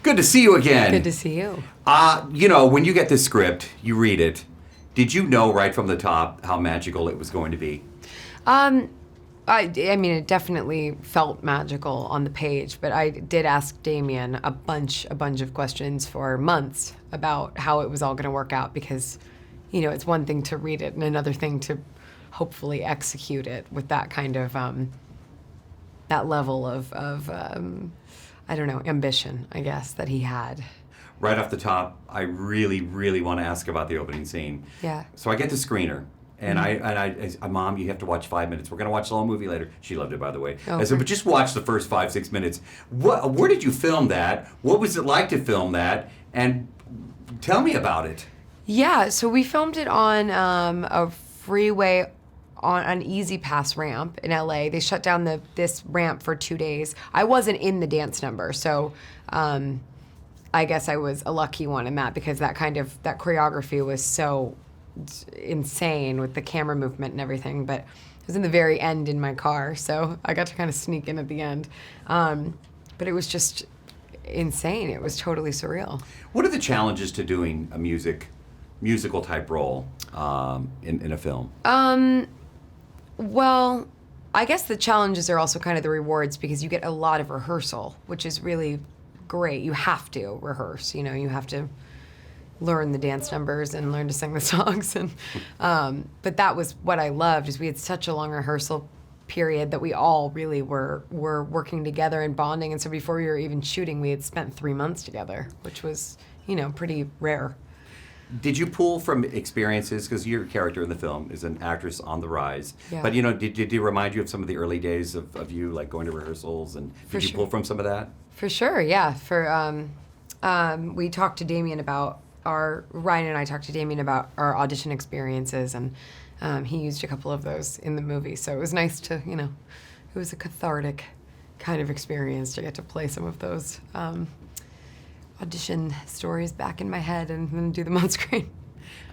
Good to see you again. Good to see you. When you get this script, you read it. Did you know right from the top how magical it was going to be? I mean, it definitely felt magical on the page, but I did ask Damien a bunch of questions for months about how it was all going to work out because, it's one thing to read it and another thing to hopefully execute it with that kind of, that level of ambition, I guess, that he had. Right off the top, I really, really want to ask about the opening scene. Yeah. So I get the screener. And I Mom, you have to watch 5 minutes. We're going to watch the whole movie later. She loved it, by the way. Oh, I said, but just watch the first 5-6 minutes. Where did you film that? What was it like to film that? And tell me about it. Yeah, so we filmed it on a freeway on an Easy Pass ramp in LA. They shut down this ramp for 2 days. I wasn't in the dance number, so I guess I was a lucky one in that because that choreography was so insane with the camera movement and everything, but it was in the very end in my car, so I got to kind of sneak in at the end. But it was just insane. It was totally surreal. What are the challenges to doing a musical type role in a film? Well, I guess the challenges are also kind of the rewards because you get a lot of rehearsal, which is really great. You have to rehearse, you have to learn the dance numbers and learn to sing the songs. And but that was what I loved is we had such a long rehearsal period that we all really were working together and bonding. And so before we were even shooting, we had spent 3 months together, which was, pretty rare. Did you pull from experiences, because your character in the film is an actress on the rise, Yeah. but did it remind you of some of the early days of you like going to rehearsals, and did you pull from some of that? For sure, yeah. We talked to Damien about Ryan and I talked to Damien about our audition experiences, and he used a couple of those in the movie. So it was nice to, it was a cathartic kind of experience to get to play some of those audition stories back in my head and then do them on screen.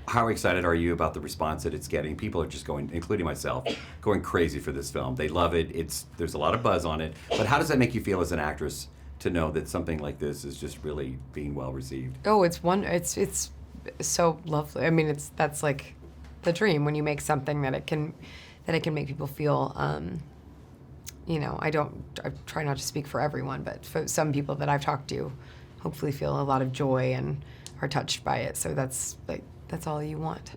How excited are you about the response that it's getting? People are just going, including myself, going crazy for this film. They love it. There's a lot of buzz on it. But how does that make you feel as an actress to know that something like this is just really being well received? Oh, it's so lovely. I mean, that's like the dream when you make something that it can make people feel. I try not to speak for everyone, but for some people that I've talked to, hopefully feel a lot of joy and are touched by it. So that's all you want.